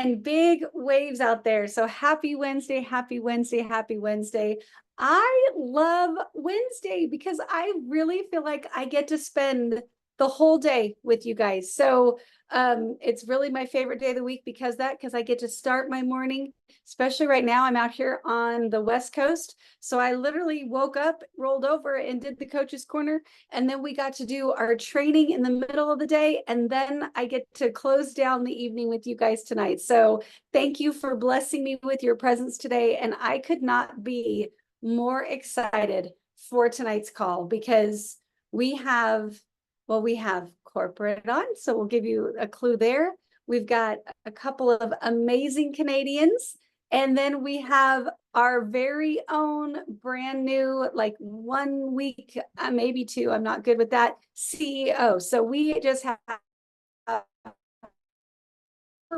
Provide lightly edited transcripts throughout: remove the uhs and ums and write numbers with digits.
and big waves out there. So happy Wednesday, happy Wednesday, happy Wednesday. I love Wednesday because I really feel like I get to spend the whole day with you guys. So it's really my favorite day of the week because I get to start my morning, especially right now. I'm out here on the West Coast. So I literally woke up, rolled over, and did the coach's corner. And then we got to do our training in the middle of the day. And then I get to close down the evening with you guys tonight. So thank you for blessing me with your presence today. And I could not be more excited for tonight's call because we have corporate on. So we'll give you a clue there. We've got a couple of amazing Canadians. And then we have our very own brand new, like 1 week, maybe two, I'm not good with that, CEO. So we just have a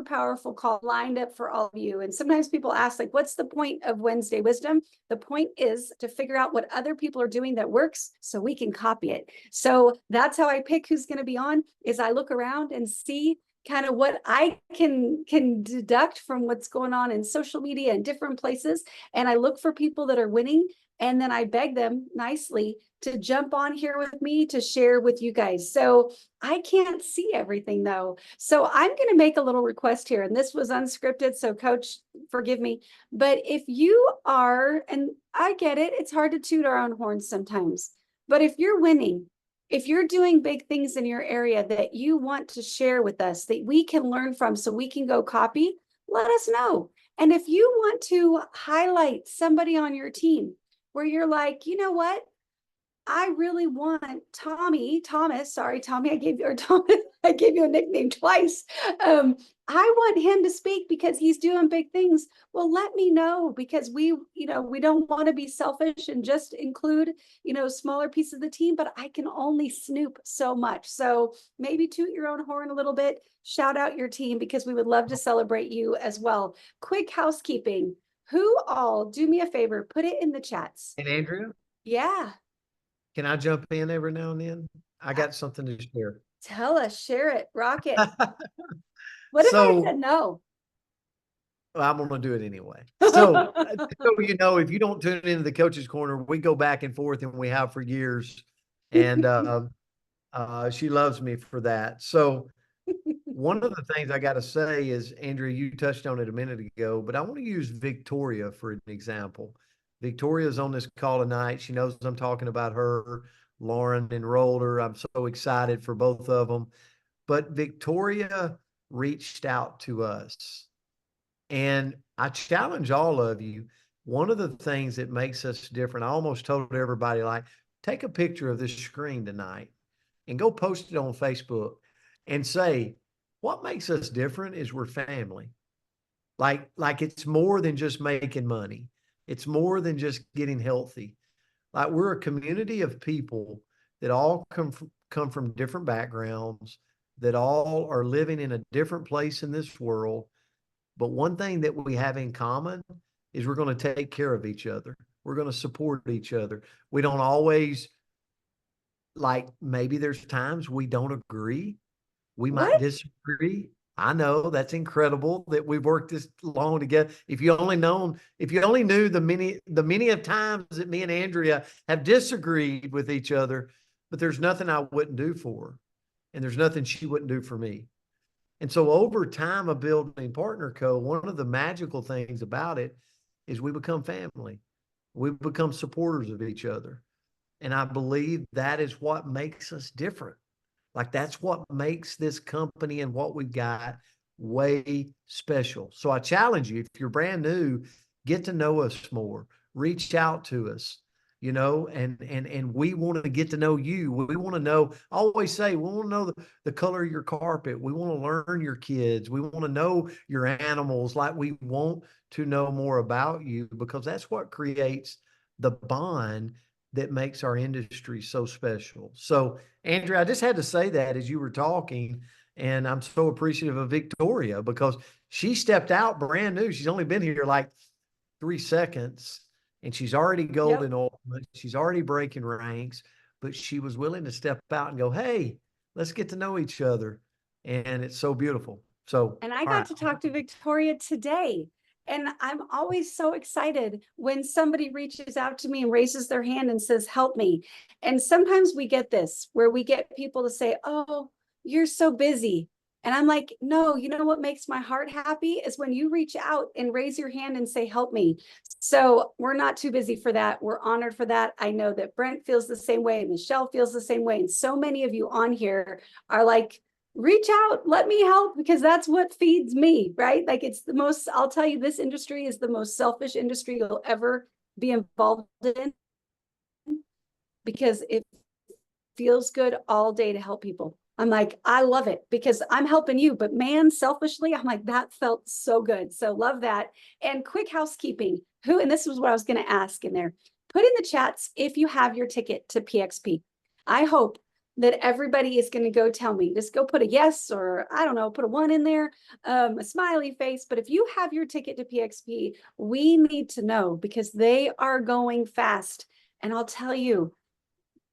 powerful call lined up for all of you. And sometimes people ask, like, what's the point of Wednesday Wisdom? The point is to figure out what other people are doing that works so we can copy it. So that's how I pick who's going to be on, is I look around and see kind of what I can deduct from what's going on in social media and different places. And I look for people that are winning. And then I beg them nicely to jump on here with me to share with you guys. So I can't see everything though. So I'm going to make a little request here. And this was unscripted. So coach, forgive me. But if you are, and I get it, it's hard to toot our own horns sometimes. But if you're winning, if you're doing big things in your area that you want to share with us, that we can learn from so we can go copy, let us know. And if you want to highlight somebody on your team where you're like, you know what? I really want Thomas, I gave you a nickname twice. I want him to speak because he's doing big things. Well, let me know, because we don't want to be selfish and just include, smaller pieces of the team, but I can only snoop so much. So maybe toot your own horn a little bit, shout out your team, because we would love to celebrate you as well. Quick housekeeping. Who all, do me a favor, put it in the chats. And Andrea, Yeah. can I jump in every now and then? I got something to share. Tell us, share it, rock it. What if I So said no? I'm going to do it anyway. So, if you don't tune into the coach's corner, we go back and forth, and we have for years. And she loves me for that. So one of the things I got to say is, Andrea, you touched on it a minute ago, but I want to use Victoria for an example. Victoria's on this call tonight. She knows I'm talking about her. Lauren enrolled her. I'm so excited for both of them. But Victoria reached out to us. And I challenge all of you. One of the things that makes us different, I almost told everybody, like, take a picture of this screen tonight and go post it on Facebook and say, what makes us different is we're family. Like it's more than just making money. It's more than just getting healthy. Like, we're a community of people that all come from different backgrounds, that all are living in a different place in this world. But one thing that we have in common is we're going to take care of each other. We're going to support each other. We don't always, like, maybe there's times we don't agree. We might What? disagree. I know that's incredible that we've worked this long together. If you only knew the many of times that me and Andrea have disagreed with each other, but there's nothing I wouldn't do for her, and there's nothing she wouldn't do for me. And so over time of building Partner Co., one of the magical things about it is we become family. We become supporters of each other. And I believe that is what makes us different. Like, that's what makes this company and what we've got way special. So I challenge you, if you're brand new, get to know us more, reach out to us, and we want to get to know you. We want to know, I always say, we want to know the color of your carpet. We want to learn your kids. We want to know your animals. Like, we want to know more about you, because that's what creates the bond that makes our industry so special. So, Andrea, I just had to say that as you were talking, and I'm so appreciative of Victoria because she stepped out brand new. She's only been here like 3 seconds, and she's already golden ultimate. She's already breaking ranks, but she was willing to step out and go, hey, let's get to know each other. And it's so beautiful. So, And I all got right. to talk to Victoria today. And I'm always so excited when somebody reaches out to me and raises their hand and says, help me. And sometimes we get this where we get people to say, oh, you're so busy. And I'm like, no, you know what makes my heart happy is when you reach out and raise your hand and say, help me. So we're not too busy for that. We're honored for that. I know that Brent feels the same way. Michelle feels the same way. And so many of you on here are like, reach out, let me help, because that's what feeds me, right? Like it's the most, I'll tell you, this industry is the most selfish industry you'll ever be involved in because it feels good all day to help people. I'm like, I love it because I'm helping you, but man, selfishly, I'm like, that felt so good. So love that. And quick housekeeping, who, and this was what I was going to ask in there, put in the chats if you have your ticket to PXP. I hope that everybody is going to go tell me, just go put a yes, or I don't know, put a 1 in there, a smiley face. But if you have your ticket to PXP, we need to know because they are going fast. And I'll tell you,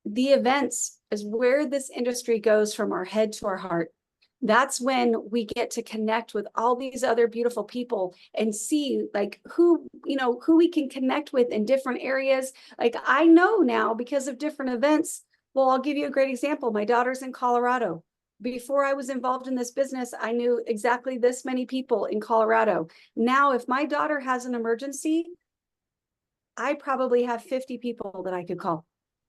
the events is where this industry goes from our head to our heart. That's when we get to connect with all these other beautiful people and see like who, you know, who we can connect with in different areas. Like I know now because of different events. Well, I'll give you a great example. My daughter's in Colorado. Before I was involved in this business, I knew exactly this many people in Colorado. Now, if my daughter has an emergency, I probably have 50 people that I could call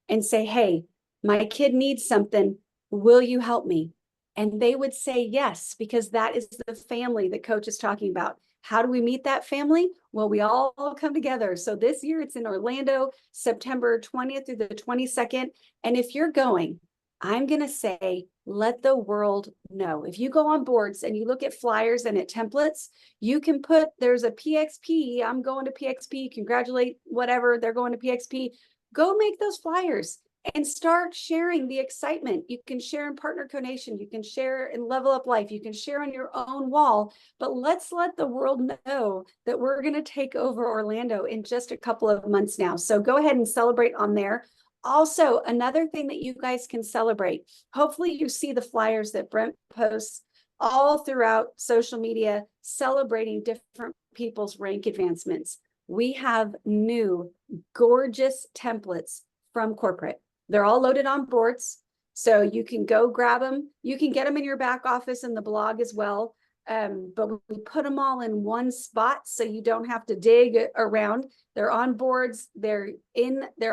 and say, hey, my kid needs something. Will you help me? And they would say yes, because that is the family that coach is talking about. How do we meet that family? Well, we all come together. So this year it's in Orlando, September 20th through the 22nd. And if you're going, I'm going to say, let the world know. If you go on boards and you look at flyers and at templates, you can put, there's a PXP, I'm going to PXP, congratulate whatever, they're going to PXP. Go make those flyers and start sharing the excitement. You can share in Partner Conation, you can share in Level Up Life, you can share on your own wall, but let's let the world know that we're going to take over Orlando in just a couple of months now. So go ahead and celebrate on there. Also, another thing that you guys can celebrate, hopefully you see the flyers that Brent posts all throughout social media celebrating different people's rank advancements. We have new gorgeous templates from corporate. They're all loaded on boards. So you can go grab them. You can get them in your back office and the blog as well. But we put them all in one spot so you don't have to dig around. They're on boards. They're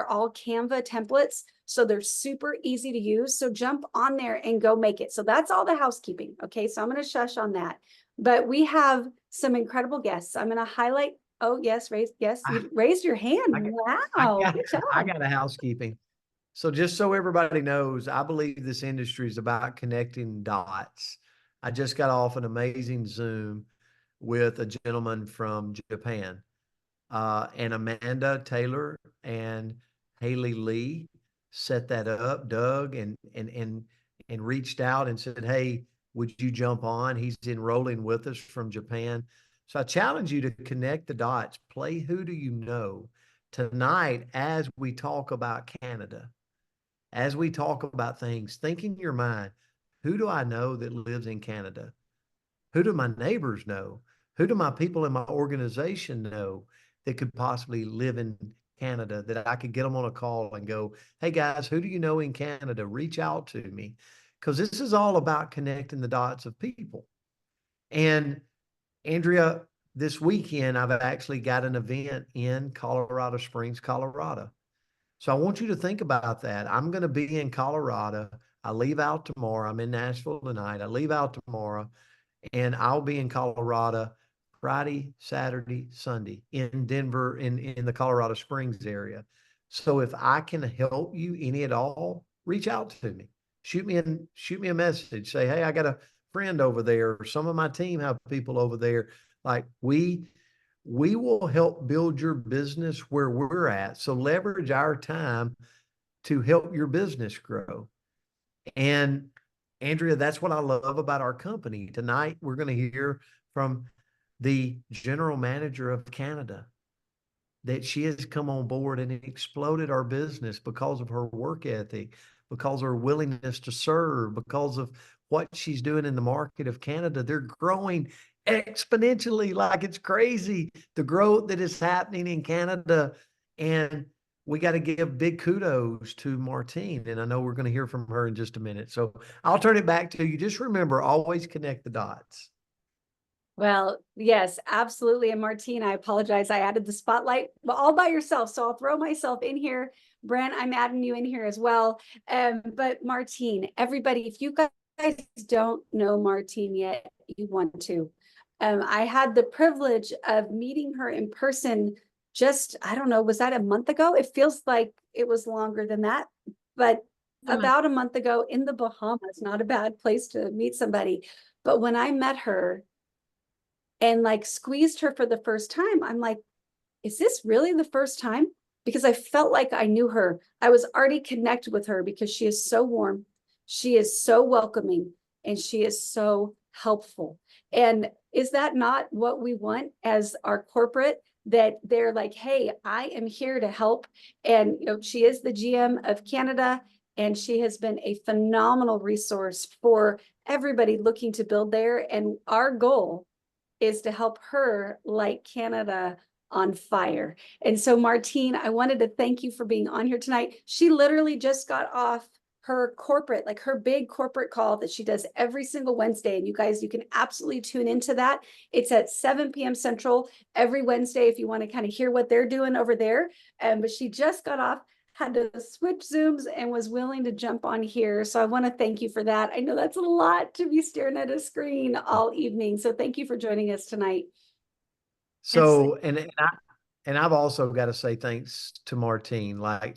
all Canva templates. So they're super easy to use. So jump on there and go make it. So that's all the housekeeping. Okay. So I'm going to shush on that. But we have some incredible guests. I'm going to highlight. Oh, yes, yes, you raised your hand. Wow, good job. I got a housekeeping. So just so everybody knows, I believe this industry is about connecting dots. I just got off an amazing Zoom with a gentleman from Japan, and Amanda Taylor and Haley Lee set that up. Doug and reached out and said, "Hey, would you jump on?" He's enrolling with us from Japan. So I challenge you to connect the dots. Play Who Do You Know tonight as we talk about Canada. As we talk about things, think in your mind, who do I know that lives in Canada? Who do my neighbors know? Who do my people in my organization know that could possibly live in Canada that I could get them on a call and go, hey guys, who do you know in Canada? Reach out to me. Because this is all about connecting the dots of people. And Andrea, this weekend, I've actually got an event in Colorado Springs, Colorado. So I want you to think about that. I'm going to be in Colorado. I leave out tomorrow. I'm in Nashville tonight. I leave out tomorrow and I'll be in Colorado Friday, Saturday, Sunday in Denver, in the Colorado Springs area. So if I can help you any at all, reach out to me. Shoot me a message. Say, hey, I got a friend over there, or some of my team have people over there. Like we will help build your business where we're at. So leverage our time to help your business grow. And Andrea, that's what I love about our company. Tonight, we're going to hear from the general manager of Canada that she has come on board and exploded our business because of her work ethic, because of her willingness to serve, because of what she's doing in the market of Canada. They're growing exponentially, like it's crazy, the growth that is happening in Canada. And we got to give big kudos to Martine. And I know we're going to hear from her in just a minute. So I'll turn it back to you. Just remember, always connect the dots. Well, yes, absolutely. And Martine, I apologize. I added the spotlight all by yourself. So I'll throw myself in here. Brent, I'm adding you in here as well. But Martine, everybody, if you guys don't know Martine yet, you want to. I had the privilege of meeting her in person just, I don't know, was that a month ago? It feels like it was longer than that, but about a month ago in the Bahamas, not a bad place to meet somebody. But when I met her, and like squeezed her for the first time, I'm like, is this really the first time? Because I felt like I knew her. I was already connected with her because she is so warm, she is so welcoming, and she is so helpful. And is that not what we want as our corporate? That they're like, hey, I am here to help. And she is the GM of Canada, and she has been a phenomenal resource for everybody looking to build there. And our goal is to help her light Canada on fire. And so, Martine, I wanted to thank you for being on here tonight. She literally just got off her corporate, like her big corporate call that she does every single Wednesday. And you guys, you can absolutely tune into that. It's at 7 p.m. Central every Wednesday if you want to kind of hear what they're doing over there. But she just got off, had to switch Zooms, and was willing to jump on here. So I want to thank you for that. I know that's a lot to be staring at a screen all evening. So thank you for joining us tonight. So, and I've also got to say thanks to Martine, like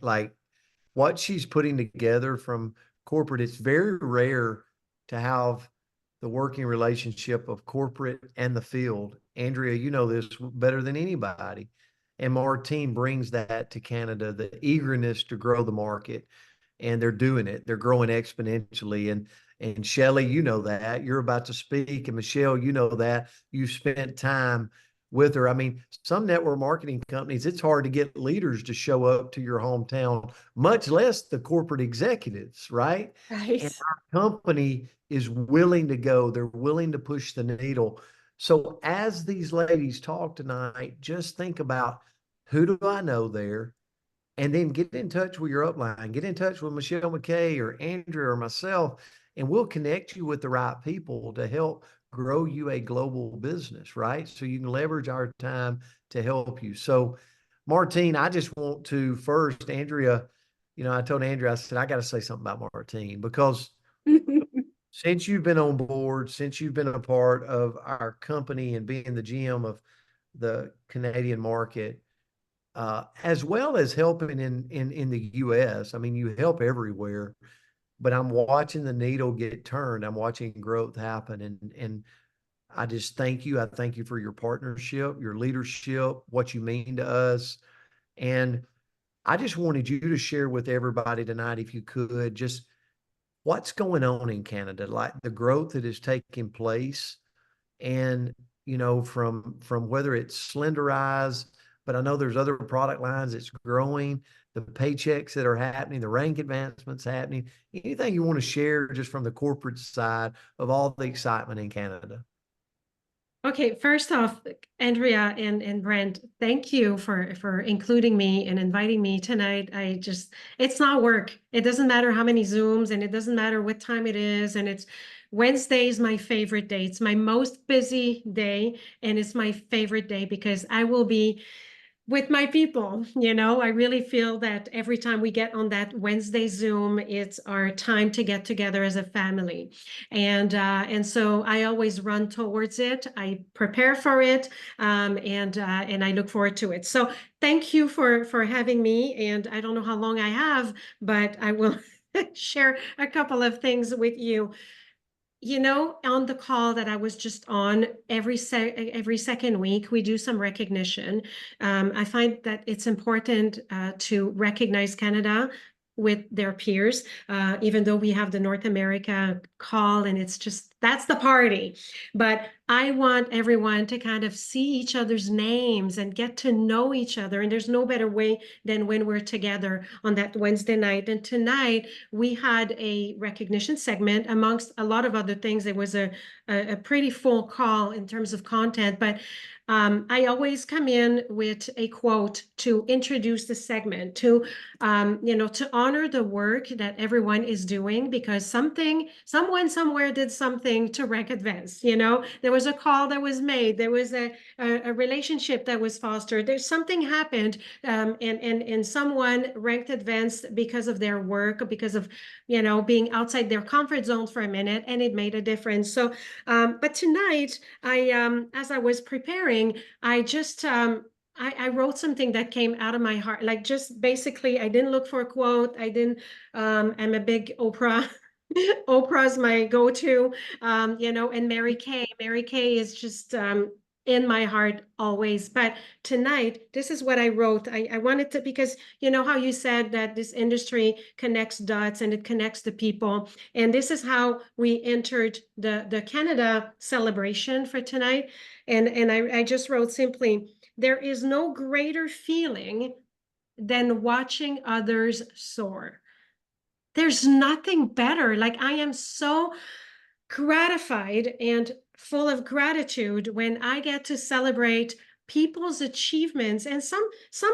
what she's putting together from corporate. It's very rare to have the working relationship of corporate and the field. Andrea, you know this better than anybody. And Martine brings that to Canada, the eagerness to grow the market. And they're doing it. They're growing exponentially. And Shelly, you know that. You're about to speak. And Michele, you know that. You spent time with her. I mean, some network marketing companies, it's hard to get leaders to show up to your hometown, much less the corporate executives, right? Right. And our company is willing to go. They're willing to push the needle. So as these ladies talk tonight, just think about, who do I know there? And then get in touch with your upline, get in touch with Michele McCay or Andrea or myself, and we'll connect you with the right people to help grow you a global business, right? So you can leverage our time to help you. So, Martine, I just want to first, Andrea, I told Andrea, I said, I got to say something about Martine, because since you've been on board, since you've been a part of our company and being the GM of the Canadian market, as well as helping in the US. I mean, you help everywhere, but I'm watching the needle get turned. I'm watching growth happen, and I just thank you. I thank you for your partnership, your leadership, what you mean to us, and I just wanted you to share with everybody tonight, if you could, just what's going on in Canada, like the growth that is taking place, and from whether it's Slenderize, but I know there's other product lines that's growing, the paychecks that are happening, the rank advancements happening. Anything you want to share just from the corporate side of all the excitement in Canada? Okay, first off, Andrea and Brent, thank you for including me and inviting me tonight. It's not work. It doesn't matter how many Zooms, and it doesn't matter what time it is. And Wednesday is my favorite day. It's my most busy day, and it's my favorite day because I will be with my people. I really feel that every time we get on that Wednesday Zoom, it's our time to get together as a family. And so I always run towards it. I prepare for it, and I look forward to it. So thank you for having me. And I don't know how long I have, but I will share a couple of things with you. On the call that I was just on, every second week, we do some recognition. I find that it's important to recognize Canada with their peers, even though we have the North America call, and it's just That's the party. But I want everyone to kind of see each other's names and get to know each other. And there's no better way than when we're together on that Wednesday night. And tonight we had a recognition segment amongst a lot of other things. It was a pretty full call in terms of content, but I always come in with a quote to introduce the segment, to to honor the work that everyone is doing, because someone somewhere did something to rank advance. There was a call that was made, there was a relationship that was fostered, there's something happened, and someone ranked advanced because of their work, because of being outside their comfort zone for a minute, and it made a difference. So but tonight, as I was preparing, I just I wrote something that came out of my heart. Like, just basically, I didn't look for a quote. I didn't, I'm a big Oprah. Oprah's my go-to, and Mary Kay. Mary Kay is just in my heart always. But tonight, this is what I wrote. I wanted to, because you know how you said that this industry connects dots and it connects the people. And this is how we entered the Canada celebration for tonight. And I just wrote simply, there is no greater feeling than watching others soar. There's nothing better. Like, I am so gratified and full of gratitude when I get to celebrate people's achievements, and some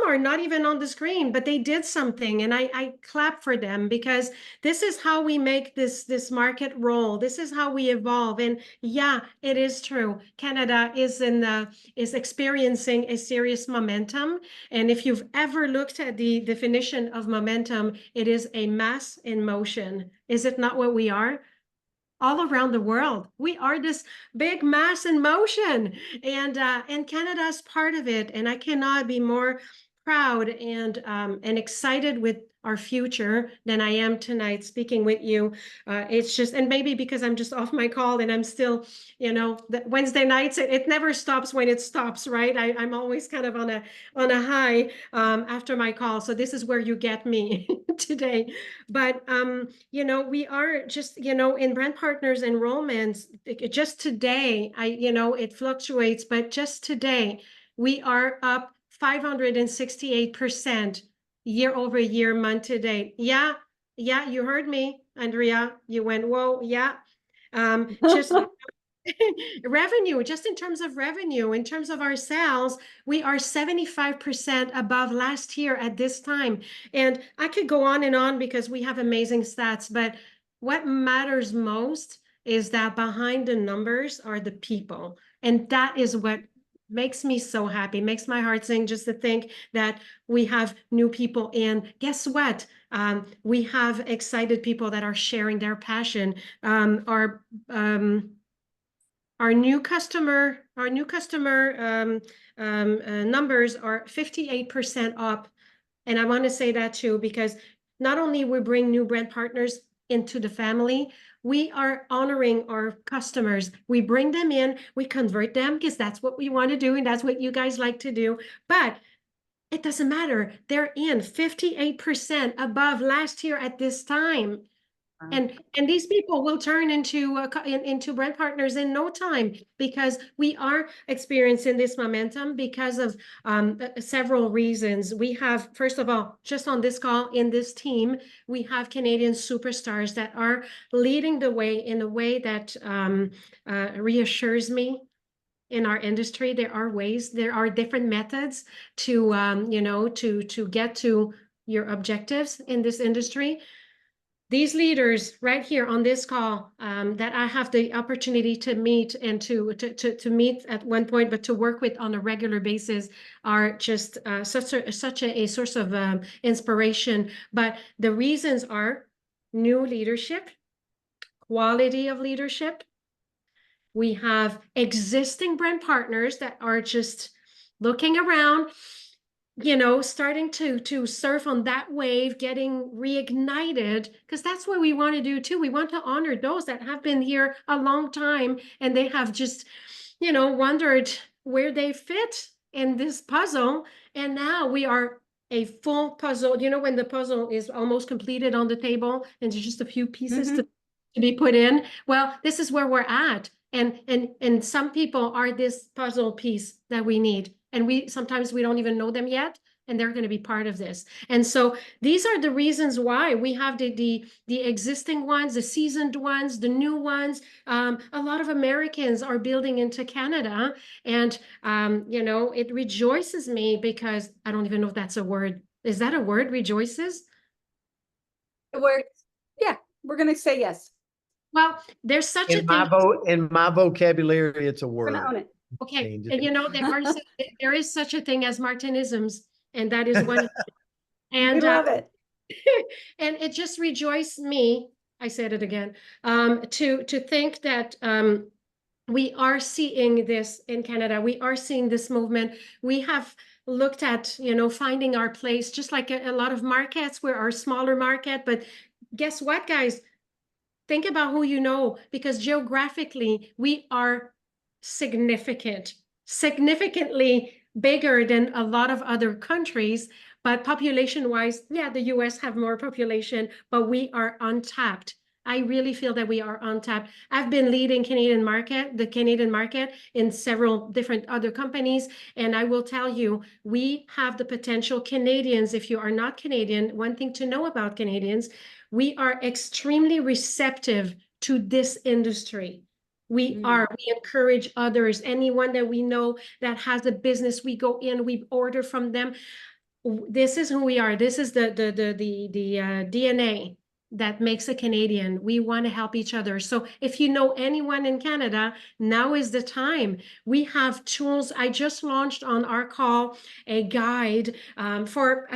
are not even on the screen, but they did something, and I clap for them, because this is how we make this market roll. This is how we evolve. And yeah, it is true, Canada is experiencing a serious momentum. And if you've ever looked at the definition of momentum, it is a mass in motion. Is it not what we are? All around the world, we are this big mass in motion, and Canada is part of it. And I cannot be more proud and excited with our future than I am tonight speaking with you. It's just, and maybe because I'm just off my call and I'm still, the Wednesday nights, it never stops when it stops, right? I'm always kind of on a high after my call. So this is where you get me today. But we are just, in brand partners enrollments, just today, it fluctuates, but just today, we are up 568% year over year, month to date. Yeah, you heard me, Andrea. You went, whoa, yeah. Just revenue, just in terms of revenue, in terms of our sales, we are 75% above last year at this time. And I could go on and on because we have amazing stats, but what matters most is that behind the numbers are the people. And that is what makes me so happy, makes my heart sing, just to think that we have new people. And guess what? We have excited people that are sharing their passion. Our new customer numbers are 58% up. And I want to say that too, because not only we bring new brand partners into the family, we are honoring our customers. We bring them in, we convert them, because that's what we want to do, and that's what you guys like to do. But it doesn't matter. They're in 58% above last year at this time. And these people will turn into brand partners in no time, because we are experiencing this momentum because of several reasons. We have, first of all, just on this call, in this team, we have Canadian superstars that are leading the way in a way that reassures me. In our industry, there are ways, there are different methods to to get to your objectives in this industry. These leaders right here on this call that I have the opportunity to meet, and to meet at one point, but to work with on a regular basis, are just such a source of inspiration. But the reasons are new leadership, quality of leadership. We have existing brand partners that are just looking around, starting to surf on that wave, getting reignited, because that's what we want to do too. We want to honor those that have been here a long time, and they have just, wondered where they fit in this puzzle. And now we are a full puzzle. When the puzzle is almost completed on the table and there's just a few pieces to to be put in. Well, this is where we're at. And some people are this puzzle piece that we need. And we sometimes we don't even know them yet, and they're going to be part of this. And so these are the reasons why we have the existing ones, the seasoned ones, the new ones. A lot of Americans are building into Canada, and you know, it rejoices me because I don't even know if that's a word. Is that a word? Rejoices? We're, yeah, we're gonna say yes. Well, there's such a In my thing. in my vocabulary, it's a We're gonna word. own it. Okay, Change and it. you know, there is such a thing as Martinisms, and that is one. We And love it. and it just rejoiced me, I said it again, to think that we are seeing this in Canada. We are seeing this movement. We have looked at, you know, finding our place, just like a lot of markets. We're our smaller market, but guess what, guys? Think about who you know, because geographically we are significantly bigger than a lot of other countries. But population wise, yeah, the US have more population, but we are untapped. I really feel that we are untapped. I've been leading the Canadian market in several different other companies. And I will tell you, we have the potential. Canadians, if you are not Canadian, one thing to know about Canadians, we are extremely receptive to this industry. We encourage others, anyone that we know that has a business, we go in, we order from them. This is who we are. This is the DNA that makes a Canadian. We want to help each other. So if you know anyone in Canada, now is the time. We have tools. I just launched on our call a guide for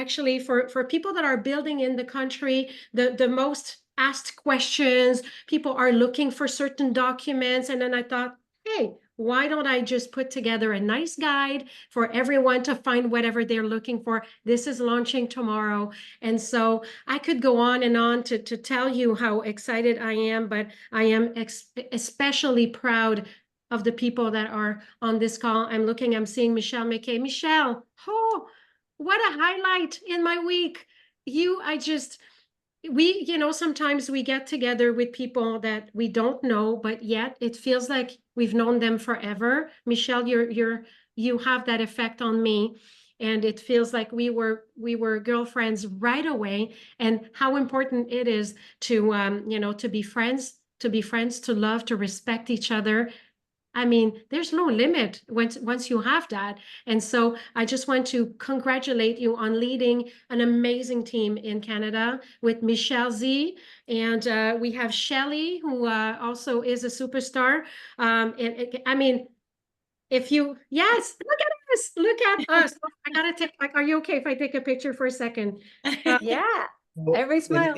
people that are building in the country, the most asked questions. People are looking for certain documents. And then I thought, hey, why don't I just put together a nice guide for everyone to find whatever they're looking for? This is launching tomorrow. And so I could go on and on to tell you how excited I am, but I am especially proud of the people that are on this call. I'm seeing Michele McCay. Michele, oh, what a highlight in my week. You know, sometimes we get together with people that we don't know, but yet it feels like we've known them forever. Michele, you have that effect on me, and it feels like we were girlfriends right away. And how important it is to you know, to be friends, to love, to respect each other. I mean, there's no limit once you have that. And so I just want to congratulate you on leading an amazing team in Canada with Michele Z. And we have Shelly, who also is a superstar. I mean, yes, look at us. I gotta take, like, are you okay if I take a picture for a second? Yeah. Well, Everybody smile.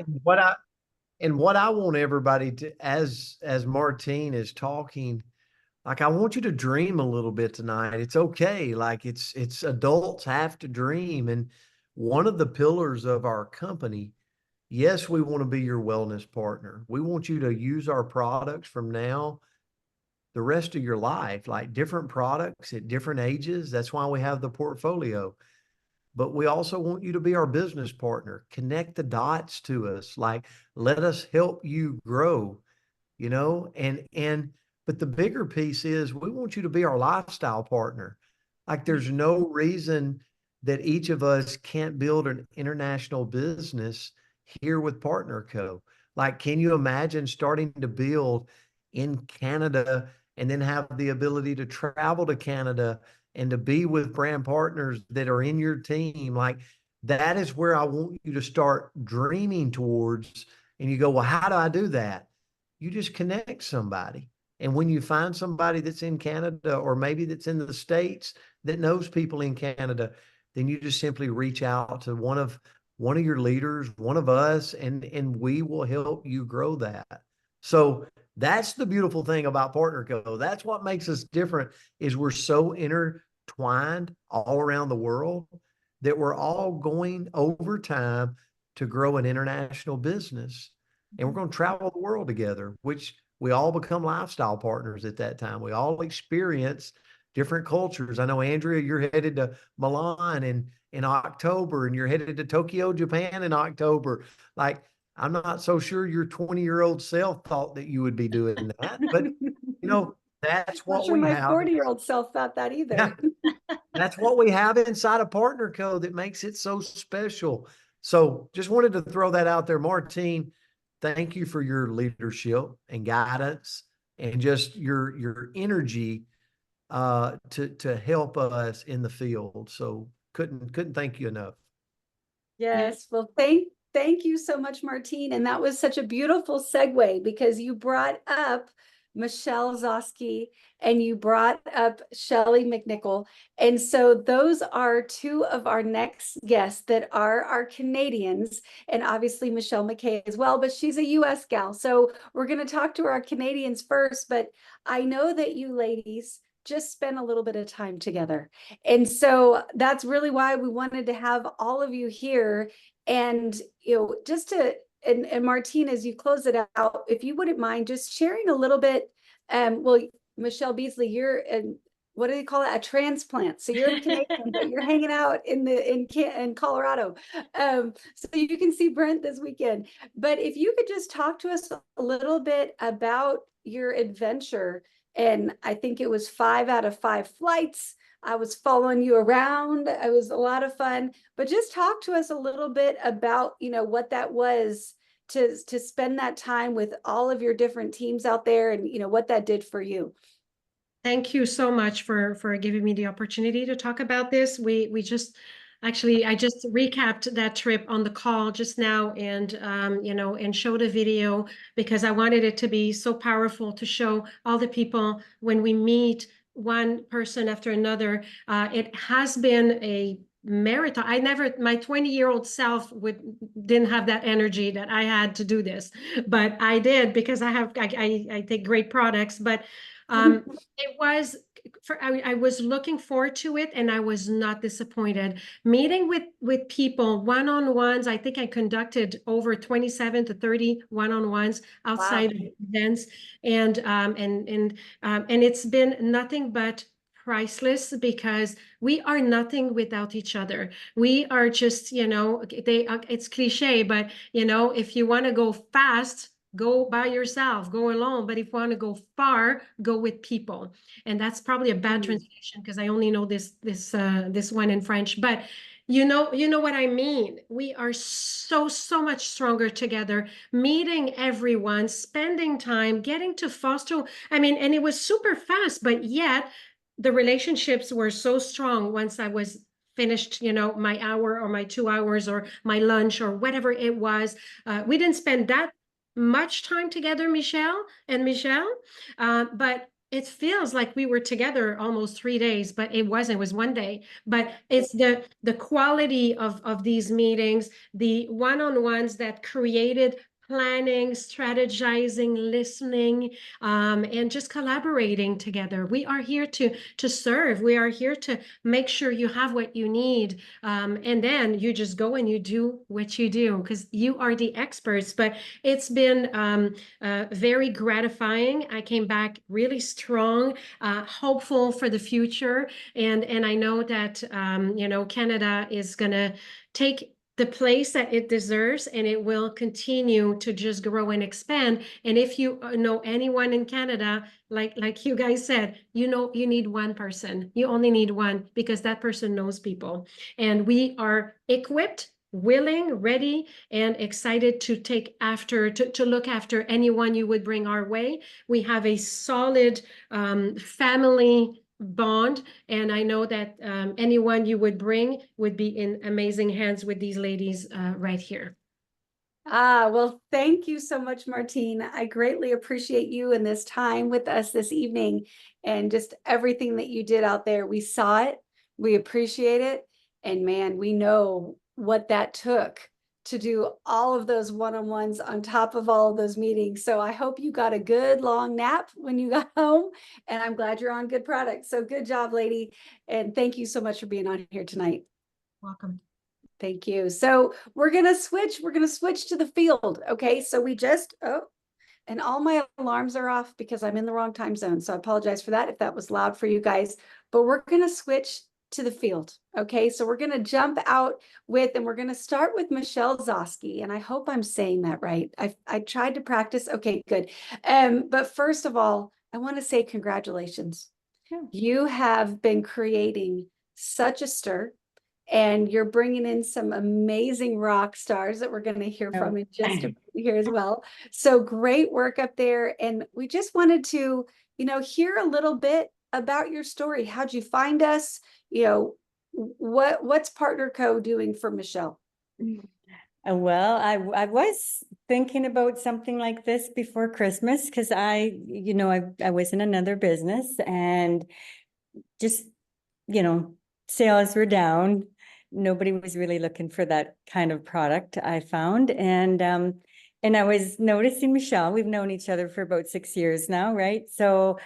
and what I want everybody to, as Martine is talking, like, I want you to dream a little bit tonight. It's okay. Like, it's adults have to dream. And one of the pillars of our company, yes, we want to be your wellness partner. We want you to use our products from now the rest of your life, like different products at different ages. That's why we have the portfolio. But we also want you to be our business partner. Connect the dots to us. Like, let us help you grow, you know, but the bigger piece is we want you to be our lifestyle partner. Like, there's no reason that each of us can't build an international business here with Partner Co. Like, can you imagine starting to build in Canada and then have the ability to travel to Canada and to be with brand partners that are in your team? Like, that is where I want you to start dreaming towards. And you go, well, how do I do that? You just connect somebody. And when you find somebody that's in Canada or maybe that's in the States that knows people in Canada, then you just simply reach out to one of your leaders, one of us, and we will help you grow that. So that's the beautiful thing about Partner Co. That's what makes us different, is we're so intertwined all around the world that we're all going over time to grow an international business. And we're going to travel the world together, which we all become lifestyle partners at that time. We all experience different cultures. I know, Andrea, you're headed to Milan in October, and you're headed to Tokyo, Japan in October. Like, I'm not so sure your 20-year-old self thought that you would be doing that, but that's Not what sure we my have. 40-year-old self thought that either. That's what we have inside a partner code that makes it so special. So just wanted to throw that out there. Martine, thank you for your leadership and guidance and just your energy to help us in the field. So couldn't thank you enough. Yes. Well, thank you so much, Martine. And that was such a beautiful segue because you brought up Michele Zoschke and you brought up Shelly MacNichol. And so those are two of our next guests that are our Canadians, and obviously Michelle McCay as well, but she's a US gal. So we're going to talk to our Canadians first, but I know that you ladies just spent a little bit of time together. And so that's really why we wanted to have all of you here. And, just to, and Martine, as you close it out, if you wouldn't mind just sharing a little bit, well, Michelle Beasley, you're in, what do they call it? A transplant. So you're a Canadian, but you're hanging out in Colorado. So you can see Brent this weekend. But if you could just talk to us a little bit about your adventure. And I think it was 5 out of 5 flights. I was following you around. It was a lot of fun, but just talk to us a little bit about, what that was to spend that time with all of your different teams out there and, what that did for you. Thank you so much for giving me the opportunity to talk about this. We just actually, I just recapped that trip on the call just now, and and showed a video because I wanted it to be so powerful to show all the people when we meet one person after another. It has been a marathon. My 20-year-old self didn't have that energy that I had to do this, but I did because I take great products, but it was I was looking forward to it, and I was not disappointed. Meeting with people one-on-ones. I think I conducted over 27 to 30 one-on-ones outside of events, and it's been nothing but priceless because we are nothing without each other. We are just, it's cliche, but if you want to go fast, go by yourself, go alone. But if you want to go far, go with people. And that's probably a bad translation because I only know this one in French. But you know what I mean. We are so much stronger together, meeting everyone, spending time, getting to foster. I mean, and it was super fast, but yet the relationships were so strong once I was finished, my hour or my 2 hours or my lunch or whatever it was. We didn't spend that much time together, Michele, but it feels like we were together almost 3 days, but it wasn't. It was 1 day. But it's the quality of these meetings, the one-on-ones that created planning, strategizing, listening, and just collaborating together. We are here to serve. We are here to make sure you have what you need, and then you just go and you do what you do because you are the experts. But it's been very gratifying. I came back really strong, hopeful for the future, and I know that Canada is gonna take the place that it deserves, and it will continue to just grow and expand. And if you know anyone in Canada, like you guys said, you need one person. You only need one because that person knows people. And we are equipped, willing, ready, and excited to to look after anyone you would bring our way. We have a solid family bond, and I know that anyone you would bring would be in amazing hands with these ladies right here. Well, thank you so much, Martine. I greatly appreciate you and this time with us this evening and just everything that you did out there. We saw it, we appreciate it, and man, we know what that took to do all of those one-on-ones on top of all of those meetings. So I hope you got a good long nap when you got home, and I'm glad you're on good product. So good job, lady. And thank you so much for being on here tonight. Welcome. Thank you. So we're going to switch to the field. Okay. So and all my alarms are off because I'm in the wrong time zone. So I apologize for that if that was loud for you guys, but we're going to switch to the field. Okay, so we're going to jump out with, and we're going to start with Michele Zoschke, and I hope I'm saying that right. I tried to practice. Okay, good. But first of all, I want to say congratulations. Yeah. You have been creating such a stir, and you're bringing in some amazing rock stars that we're going to hear from in just a here as well. So great work up there, and we just wanted to, hear a little bit about your story. How'd you find us? What's Partner Co doing for Michele? Well, I was thinking about something like this before Christmas because I was in another business and just, sales were down. Nobody was really looking for that kind of product, I found. And I was noticing Michele. We've known each other for about 6 years now, right? So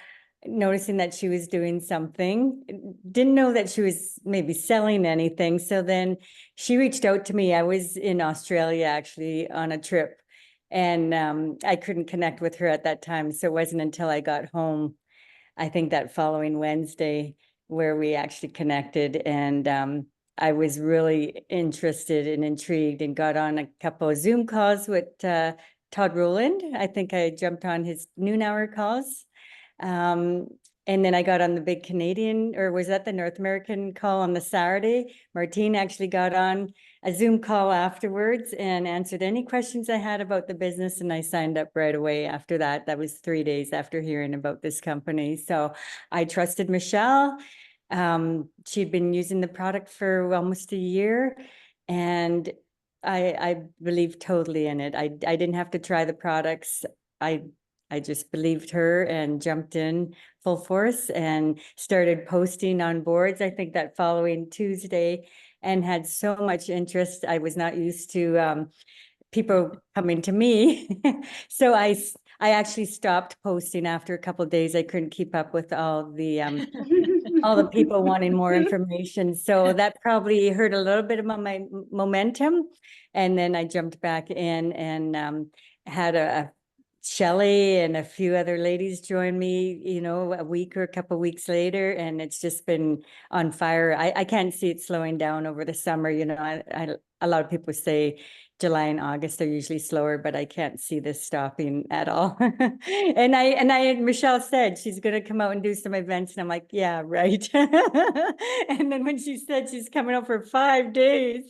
noticing that she was doing something, didn't know that she was maybe selling anything. So then she reached out to me. I was in Australia actually on a trip, and I couldn't connect with her at that time. So it wasn't until I got home, I think that following Wednesday, where we actually connected. And I was really interested and intrigued and got on a couple of Zoom calls with Todd Rowland. I think I jumped on his noon hour calls. And then I got on the big Canadian, or was that the North American call on the Saturday? Martine actually got on a Zoom call afterwards and answered any questions I had about the business. And I signed up right away after that. That was 3 days after hearing about this company. So I trusted Michele. She'd been using the product for almost a year, and I believed totally in it. I didn't have to try the products. I just believed her and jumped in full force and started posting on boards, I think that following Tuesday, and had so much interest. I was not used to people coming to me. So I actually stopped posting after a couple of days. I couldn't keep up with all the people wanting more information. So that probably hurt a little bit of my momentum. And then I jumped back in and had a Shelly and a few other ladies join me, a week or a couple of weeks later, and it's just been on fire. I can't see it slowing down over the summer. A lot of people say July and August are usually slower, but I can't see this stopping at all. and Michele said she's going to come out and do some events, and I'm like, yeah, right. And then when she said she's coming out for 5 days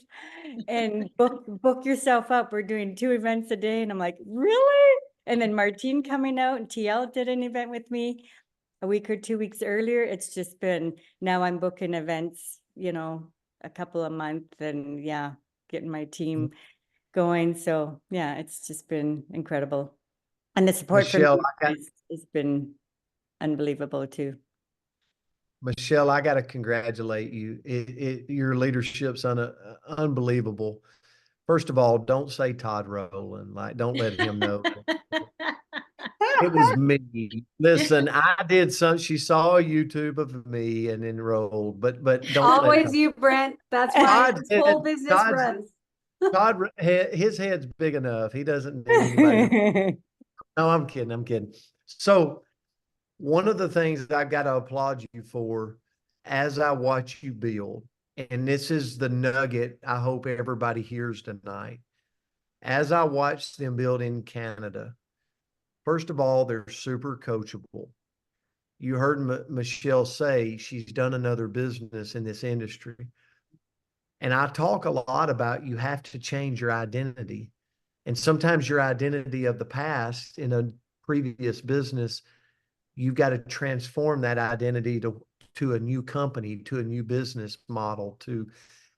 and book yourself up, we're doing 2 events a day, and I'm like, really? And then Martine coming out, and TL did an event with me a week or 2 weeks earlier. It's just been, now I'm booking events, a couple a month, and yeah, getting my team going. So yeah, it's just been incredible. And the support Michele, from has been unbelievable too. Michele, I got to congratulate you. Your leadership's unbelievable. First of all, don't say Todd Rowland. Don't let him know. It was me. Listen, I did she saw a YouTube of me and enrolled, but don't Always you, Brent. That's why Todd this whole business runs. Todd, his head's big enough. He doesn't need anybody. No, I'm kidding. I'm kidding. So one of the things that I've got to applaud you for as I watch you build, and this is the nugget I hope everybody hears tonight. As I watch them build in Canada, first of all, they're super coachable. You heard Michele say she's done another business in this industry. And I talk a lot about you have to change your identity. And sometimes your identity of the past in a previous business, you've got to transform that identity to a new company, to a new business model,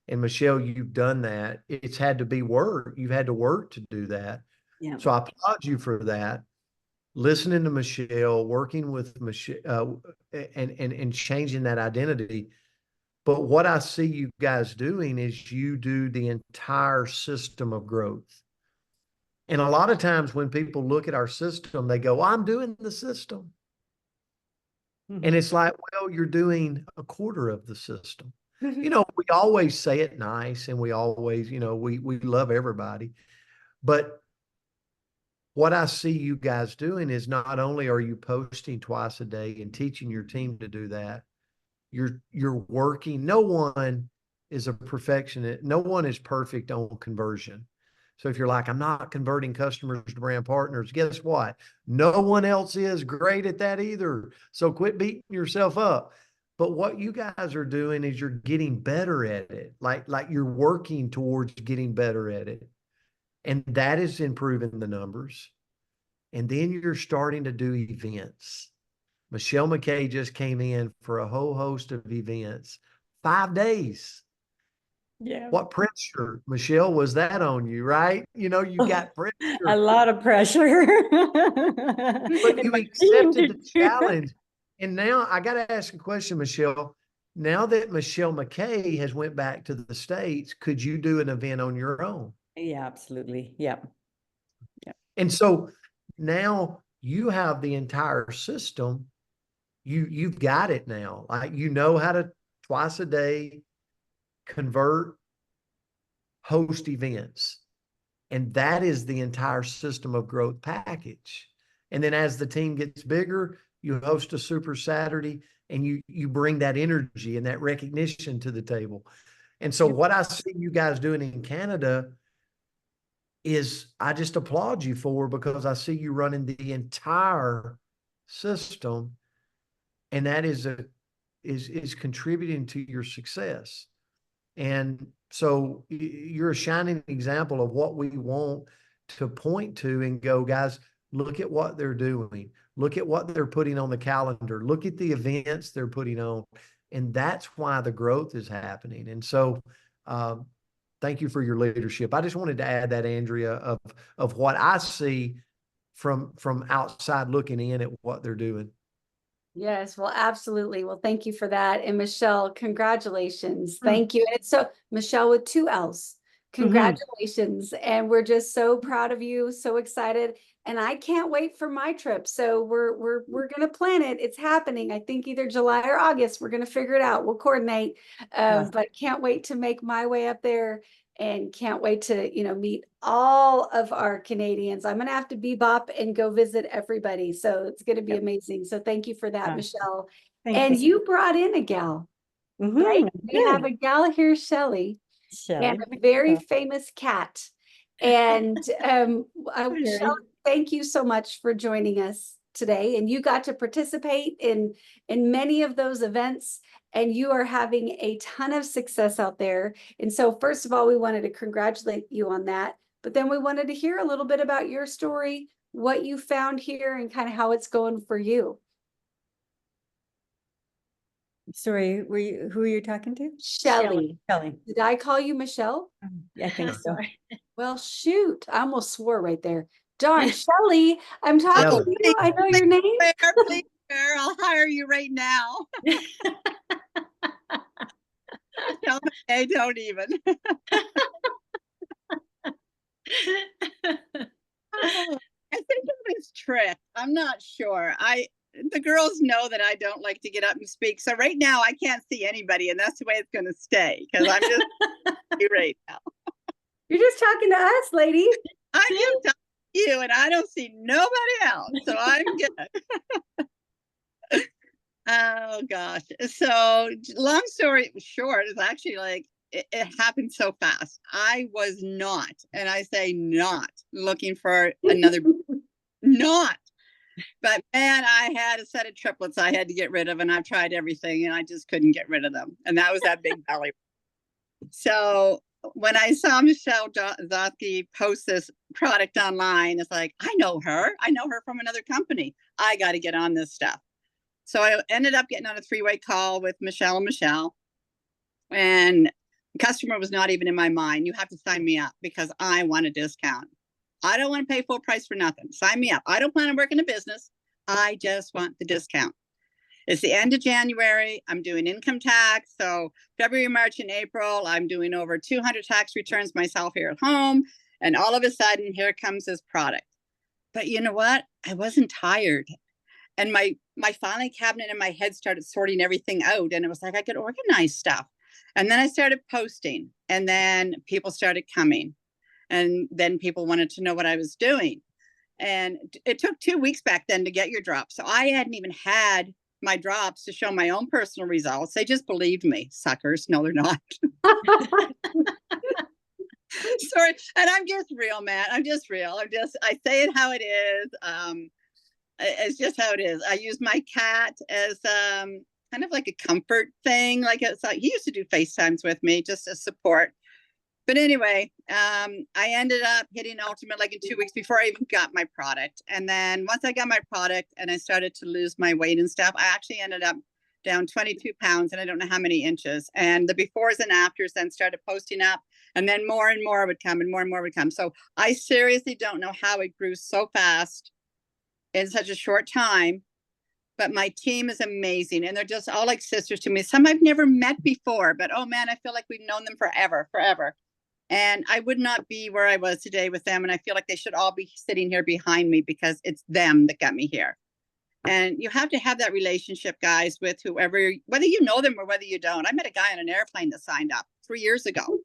and Michele, you've done that. It's had to be work. You've had to work to do that. Yeah. So I applaud you for that. Listening to Michele, working with Michele, and changing that identity. But what I see you guys doing is you do the entire system of growth. And a lot of times when people look at our system, they go, I'm doing the system. Mm-hmm. And it's like, well, you're doing a quarter of the system. We always say it nice, and we always, we love everybody. But what I see you guys doing is not only are you posting twice a day and teaching your team to do that, you're working. No one is a perfectionist. No one is perfect on conversion. So if you're like, I'm not converting customers to brand partners, guess what? No one else is great at that either. So quit beating yourself up. But what you guys are doing is you're getting better at it. Like you're working towards getting better at it. And that is improving the numbers. And then you're starting to do events. Michelle McCay just came in for a whole host of events, 5 days. Yeah. What pressure, Michelle, was that on you, right? You got A pressure, lot of pressure. but you accepted the challenge. And now I got to ask a question, Michelle. Now that Michelle McCay has went back to the States, could you do an event on your own? Yeah, absolutely. Yeah. And so now you have the entire system. You've got it now. Like you know how to twice a day convert, host events. And that is the entire system of growth package. And then as the team gets bigger, you host a Super Saturday and you bring that energy and that recognition to the table. And so what I see you guys doing in Canada is I just applaud you for, because I see you running the entire system, and that is contributing to your success. And so you're a shining example of what we want to point to and go, guys, look at what they're doing. Look at what they're putting on the calendar. Look at the events they're putting on. And that's why the growth is happening. And so, thank you for your leadership. I just wanted to add that, Andrea, of what I see from outside looking in at what they're doing. Yes, well, absolutely. Well, thank you for that. And Michelle, congratulations. Thank you. And it's so Michelle with 2 L's. Congratulations. And we're just so proud of you, so excited. And I can't wait for my trip. So we're going to plan it. It's happening. I think either July or August. We're going to figure it out. We'll coordinate. But can't wait to make my way up there, and can't wait to, meet all of our Canadians. I'm going to have to bebop and go visit everybody. So it's going to be amazing. So thank you for that, Michelle. And you brought in a gal, right? We have a gal here, Shelly, and a very famous cat. And Shelly, thank you so much for joining us today. And you got to participate in many of those events, and you are having a ton of success out there. And so first of all, we wanted to congratulate you on that, but then we wanted to hear a little bit about your story, what you found here, and kind of how it's going for you. Sorry, who are you talking to? Shelly. Shelly. Did I call you Michelle? I think so. Well, shoot, I almost swore right there. Darn, Shelly, I'm talking to you. I know your name. Please, I'll hire you right now. No, I don't even. I think it was trick. I'm not sure. The girls know that I don't like to get up and speak. So right now I can't see anybody, and that's the way it's going to stay, because I'm just right now. You're just talking to us, lady. I am talking to you, and I don't see nobody else. So I'm good. Oh gosh. So long story short, is actually like it happened so fast. I was not, and I say not, looking for another not. But man, I had a set of triplets I had to get rid of, and I've tried everything and I just couldn't get rid of them. And that was that big belly. So when I saw Michelle Zoschke post this product online, it's like, I know her from another company. I got to get on this stuff. So I ended up getting on a 3-way call with Michelle and the customer was not even in my mind. You have to sign me up because I want a discount. I don't want to pay full price for nothing. Sign me up. I don't plan on working a business. I just want the discount. It's the end of January. I'm doing income tax. So February, March, and April, I'm doing over 200 tax returns myself here at home. And all of a sudden, here comes this product. But you know what? I wasn't tired. And my filing cabinet in my head started sorting everything out. And it was like I could organize stuff. And then I started posting. And then people started coming. And then people wanted to know what I was doing. And it took 2 weeks back then to get your drop. So I hadn't even had my drops to show my own personal results. They just believed me, suckers. No, they're not. Sorry. And I'm just real, man. I'm just real. I say it how it is. It's just how it is. I use my cat as kind of like a comfort thing. Like he used to do FaceTimes with me just as support. But anyway, I ended up hitting ultimate like in 2 weeks before I even got my product. And then once I got my product and I started to lose my weight and stuff, I actually ended up down 22 pounds and I don't know how many inches. And the befores and afters then started posting up, and then more and more would come and more would come. So I seriously don't know how it grew so fast in such a short time. But my team is amazing, and they're just all like sisters to me. Some I've never met before, but oh man, I feel like we've known them forever. And I would not be where I was today with them. And I feel like they should all be sitting here behind me because it's them that got me here. And you have to have that relationship, guys, with whoever, whether you know them or whether you don't. I met a guy on an airplane that signed up 3 years ago,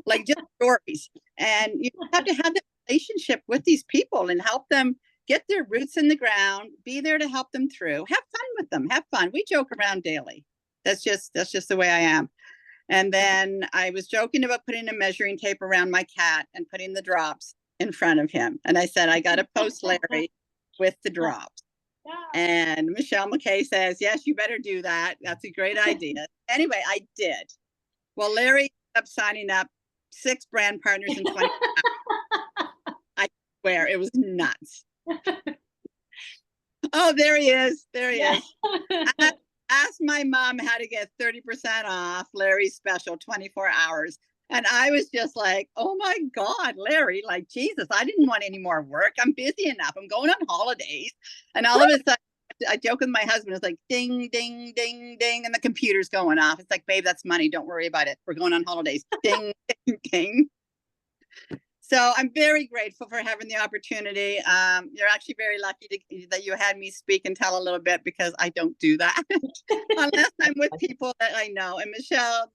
like just stories. And you have to have that relationship with these people and help them get their roots in the ground, be there to help them through, have fun with them, have fun. We joke around daily. That's just the way I am. And then I was joking about putting a measuring tape around my cat and putting the drops in front of him. And I said, I got to post Larry with the drops. And Michelle McCay says, yes, you better do that. That's a great idea. Anyway, I did. Well, Larry ended up signing up 6 brand partners in 20 hours. I swear, it was nuts. Oh, there he is. There he is. Asked my mom how to get 30% off Larry's special 24 hours. And I was just like, oh my God, Larry, like, Jesus, I didn't want any more work. I'm busy enough. I'm going on holidays. And all of a sudden, I joke with my husband. It's like, ding, ding, ding, ding. And the computer's going off. It's like, babe, that's money. Don't worry about it. We're going on holidays. Ding, ding, ding. So I'm very grateful for having the opportunity. You're actually very lucky that you had me speak and tell a little bit, because I don't do that unless I'm with people that I know. And Michelle,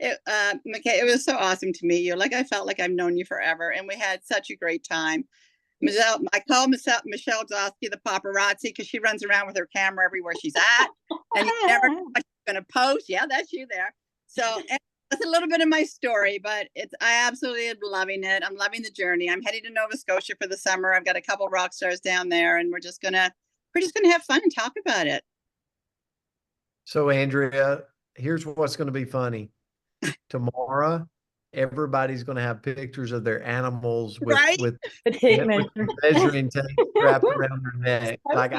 McCay, it was so awesome to meet you. Like, I felt like I've known you forever, and we had such a great time. Michelle, I call Michelle Zoschke the paparazzi because she runs around with her camera everywhere she's at, and you never know what she's going to post. Yeah, that's you there. So. That's a little bit of my story, but I absolutely am loving it. I'm loving the journey. I'm heading to Nova Scotia for the summer. I've got a couple of rock stars down there, and we're just gonna have fun and talk about it. So Andrea, here's what's going to be funny. Tomorrow, everybody's going to have pictures of their animals with, right? with measuring tape wrapped around their neck. Like,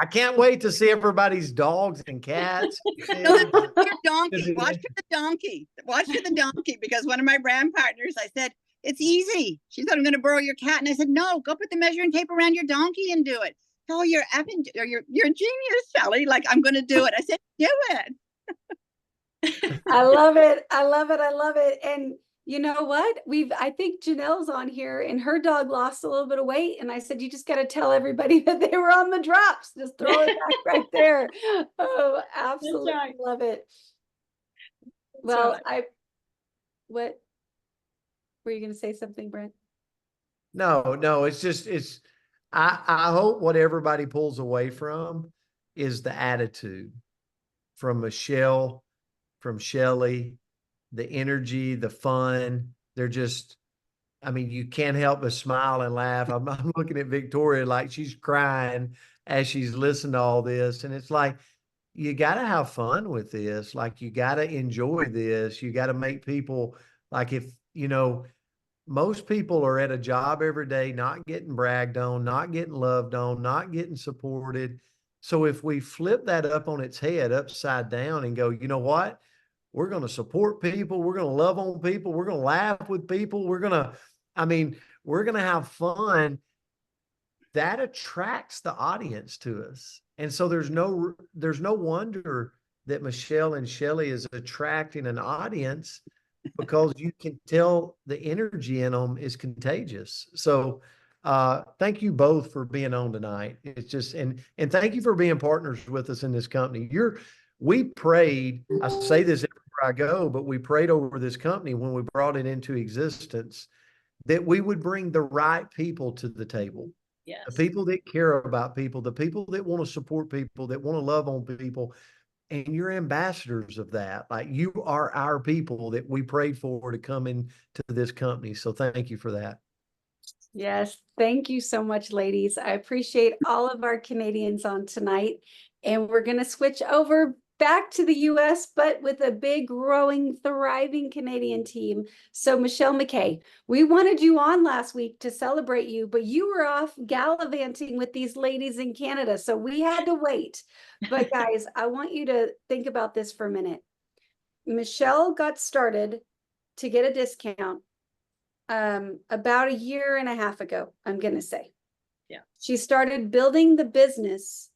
I can't wait to see everybody's dogs and cats. Your donkey. Watch for the donkey. Watch for the donkey, because one of my brand partners, I said, it's easy. She said, I'm going to borrow your cat. And I said, no, go put the measuring tape around your donkey and do it. Oh, you're a genius, Shelly. Like, I'm going to do it. I said, do it. I love it. I love it. I love it. And you know what? I think Janelle's on here, and her dog lost a little bit of weight. And I said, you just got to tell everybody that they were on the drops. Just throw it back right there. Oh, absolutely. Right. Love it. Well, what were you going to say something, Brent? No, I hope what everybody pulls away from is the attitude from Michelle, from Shelly, the energy, the fun. They're just, I mean, you can't help but smile and laugh. I'm looking at Victoria like she's crying as she's listening to all this. And it's like, you got to have fun with this. Like, you got to enjoy this. You got to make people, like, if, most people are at a job every day, not getting bragged on, not getting loved on, not getting supported. So if we flip that up on its head, upside down, and go, you know what? We're going to support people. We're going to love on people. We're going to laugh with people. We're going to have fun. That attracts the audience to us. And so there's no wonder that Michelle and Shelly is attracting an audience, because you can tell the energy in them is contagious. So thank you both for being on tonight. It's just, and thank you for being partners with us in this company. We prayed, I say this everywhere I go, but we prayed over this company when we brought it into existence, that we would bring the right people to the table. Yes. The people that care about people, the people that want to support people, that want to love on people, and you're ambassadors of that. Like, you are our people that we prayed for to come into this company. So thank you for that. Yes, thank you so much, ladies. I appreciate all of our Canadians on tonight. And we're going to switch over back to the US, but with a big, growing, thriving Canadian team. So Michelle McCay, we wanted you on last week to celebrate you, but you were off gallivanting with these ladies in Canada. So we had to wait. But guys, I want you to think about this for a minute. Michelle got started to get a discount about a year and a half ago, I'm going to say. Yeah. She started building the business,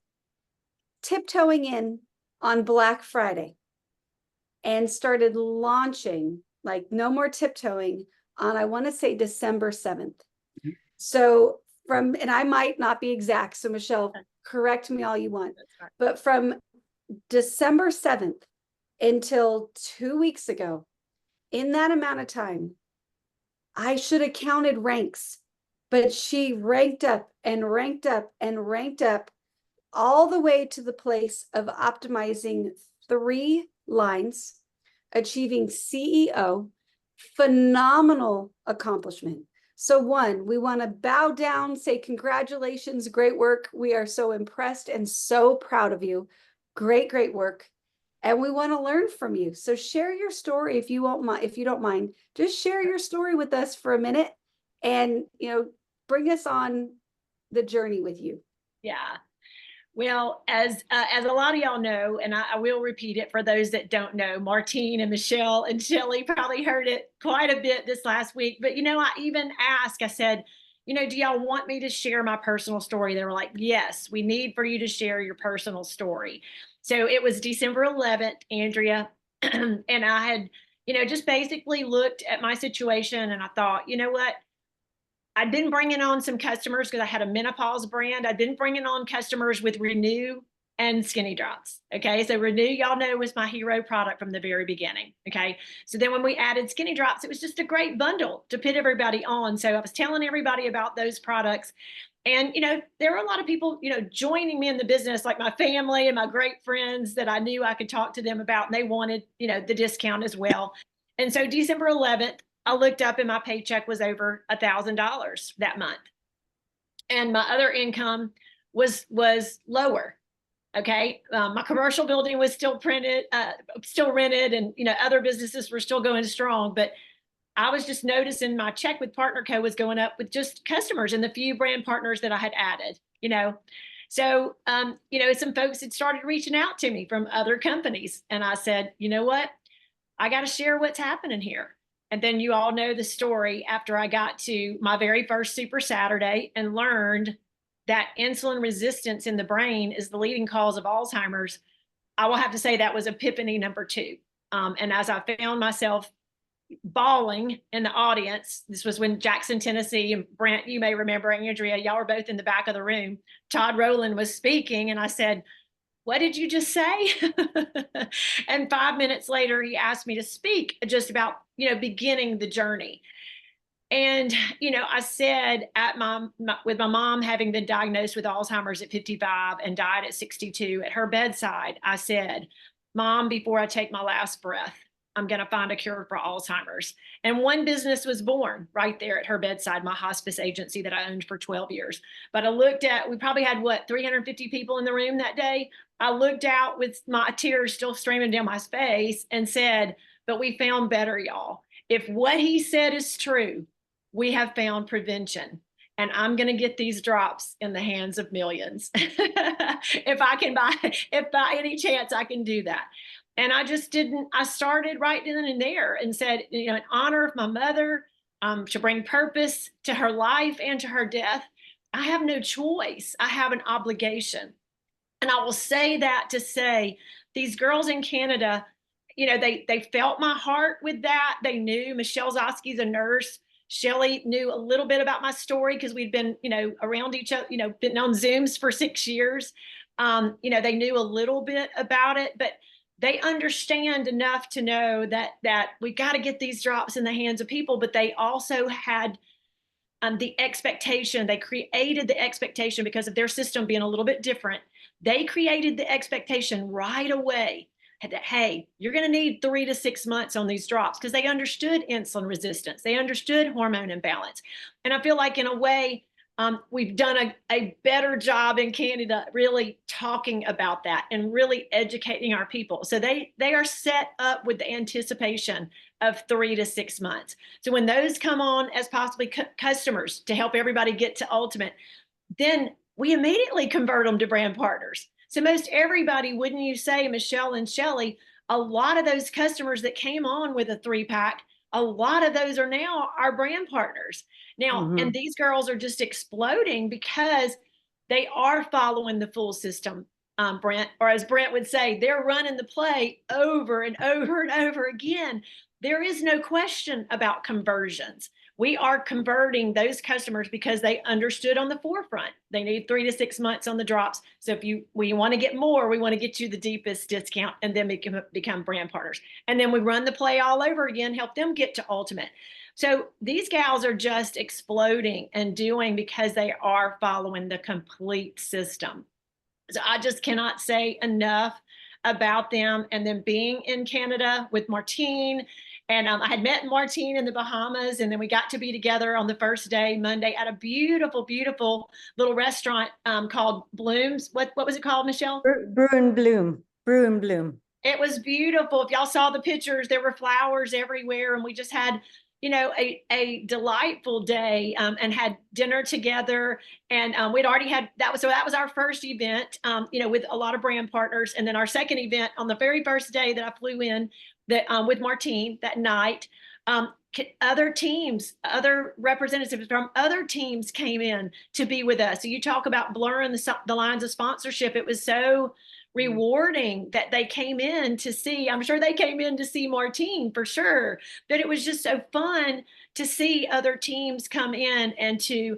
tiptoeing in on Black Friday, and started launching, like, no more tiptoeing, on, I want to say, December 7th. So and I might not be exact, so Michelle, correct me all you want. But from December 7th until 2 weeks ago, in that amount of time, I should have counted ranks, but she ranked up and ranked up and ranked up all the way to the place of optimizing 3 lines, achieving CEO, phenomenal accomplishment. So 1, we want to bow down, say congratulations, great work. We are so impressed and so proud of you. Great, great work. And we want to learn from you. So share your story if you won't mind, if you don't mind. Just share your story with us for a minute, and bring us on the journey with you. Yeah. Well, as a lot of y'all know, and I will repeat it for those that don't know, Martine and Michele and Shelly probably heard it quite a bit this last week. But, I even asked, I said, do y'all want me to share my personal story? They were like, yes, we need for you to share your personal story. So it was December 11th, Andrea, and I had, just basically looked at my situation, and I thought, you know what? I'd been bringing on some customers because I had a menopause brand. I'd been bringing on customers with Renew and Skinny Drops. Okay. So Renew, y'all know, was my hero product from the very beginning. Okay. So then when we added Skinny Drops, it was just a great bundle to put everybody on. So I was telling everybody about those products. And, there were a lot of people, joining me in the business, like my family and my great friends that I knew I could talk to them about, and they wanted, the discount as well. And so December 11th, I looked up and my paycheck was over $1,000 that month. And my other income was lower. Okay. My commercial building was still rented, and, other businesses were still going strong, but I was just noticing my check with Partner Co was going up with just customers and the few brand partners that I had added, So, some folks had started reaching out to me from other companies. And I said, you know what? I got to share what's happening here. And then you all know the story after I got to my very first Super Saturday and learned that insulin resistance in the brain is the leading cause of Alzheimer's. I will have to say that was epiphany number 2. And as I found myself bawling in the audience, this was when Jackson, Tennessee, and Brent, you may remember, Andrea, y'all were both in the back of the room. Todd Rowland was speaking, and I said, what did you just say? And 5 minutes later, he asked me to speak just about, beginning the journey. And, I said with my mom having been diagnosed with Alzheimer's at 55 and died at 62 at her bedside, I said, Mom, before I take my last breath, I'm going to find a cure for Alzheimer's. And one business was born right there at her bedside, my hospice agency that I owned for 12 years. But I looked at, we probably had 350 people in the room that day. I looked out with my tears still streaming down my face and said, but we found better, y'all. If what he said is true, we have found prevention. And I'm going to get these drops in the hands of millions. If by any chance I can do that. And I started right then and there and said, in honor of my mother, to bring purpose to her life and to her death, I have no choice. I have an obligation. And I will say that to say these girls in Canada, they felt my heart with that. They knew Michele Zoschke's a nurse. Shelly knew a little bit about my story because we'd been, around each other, been on Zooms for 6 years. They knew a little bit about it, but they understand enough to know that we got to get these drops in the hands of people, but they also had the expectation. They created the expectation because of their system being a little bit different. They created the expectation right away that, hey, you're going to need 3 to 6 months on these drops, because they understood insulin resistance. They understood hormone imbalance. And I feel like in a way, we've done a better job in Canada really talking about that and really educating our people. So they are set up with the anticipation of 3 to 6 months. So when those come on as possibly customers to help everybody get to Ultimate, then we immediately convert them to brand partners. So most everybody, wouldn't you say, Michele and Shelly, a lot of those customers that came on with a 3-pack, a lot of those are now our brand partners. Now, and these girls are just exploding because they are following the full system, Brent, or as Brent would say, they're running the play over and over and over again. There is no question about conversions. We are converting those customers because they understood on the forefront. They need 3 to 6 months on the drops. So if we want to get more, we want to get you the deepest discount and then become brand partners. And then we run the play all over again, help them get to Ultimate. So these gals are just exploding and doing because they are following the complete system. So I just cannot say enough about them. And then being in Canada with Martine, and I had met Martine in the Bahamas, and then we got to be together on the first day, Monday, at a beautiful, beautiful little restaurant called Bloom's. What was it called, Michele? Brew and Bloom. Brew and Bloom. It was beautiful. If y'all saw the pictures, there were flowers everywhere, and we just had, you know, a delightful day, and had dinner together. And we'd already had that was our first event, you know, with a lot of brand partners. And then our second event on the very first day that I flew in, that with Martine that night, other teams, other representatives from other teams came in to be with us. So you talk about blurring the lines of sponsorship. It was so rewarding that they came in to see. I'm sure they came in to see Martine for sure, but it was just so fun to see other teams come in and to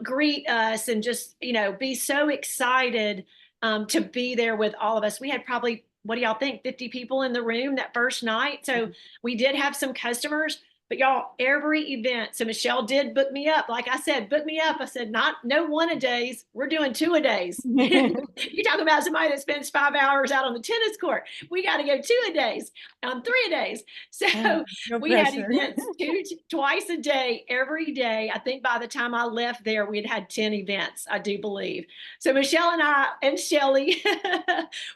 greet us and just, you know, be so excited to be there with all of us. We had probably, what do y'all think, 50 people in the room that first night. So we did have some customers, but y'all, every event. So Michele did book me up. Like I said, book me up. I said, no 1-a-days. We're doing 2-a-days. You talking about somebody that spends 5 hours out on the tennis court. We got to go 2-a-days, 3-a-days. So we had events twice a day, every day. I think by the time I left there, we'd had 10 events, I do believe. So Michele and I and Shelly,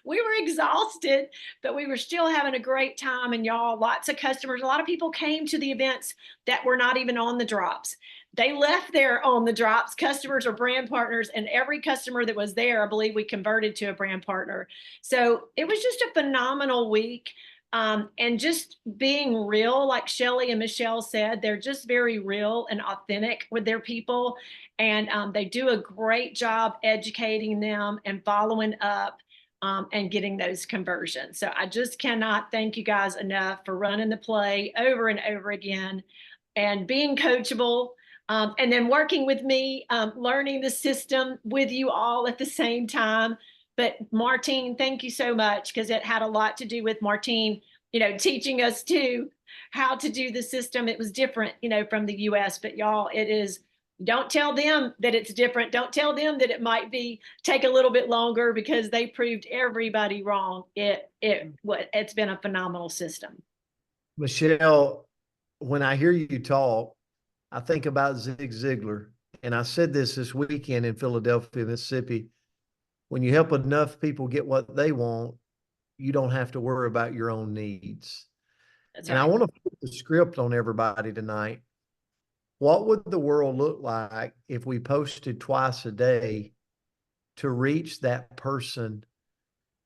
we were exhausted, but we were still having a great time. And y'all, lots of customers, a lot of people came to the events that were not even on the drops. They left there on the drops, customers or brand partners, and every customer that was there, I believe we converted to a brand partner. So it was just a phenomenal week. And just being real, like Shelly and Michele said, they're just very real and authentic with their people. And they do a great job educating them and following up and getting those conversions. So I just cannot thank you guys enough for running the play over and over again and being coachable, and then working with me, learning the system with you all at the same time. But Martine, thank you so much, because it had a lot to do with Martine, you know, teaching us too how to do the system. It was different, you know, from the US, but y'all, it is. Don't tell them that it's different. Don't tell them that it might take a little bit longer, because they proved everybody wrong. It's been a phenomenal system. Michele, when I hear you talk, I think about Zig Ziglar. And I said this weekend in Philadelphia, Mississippi. When you help enough people get what they want, you don't have to worry about your own needs. That's and right. I want to put the script on everybody tonight. What would the world look like if we posted twice a day to reach that person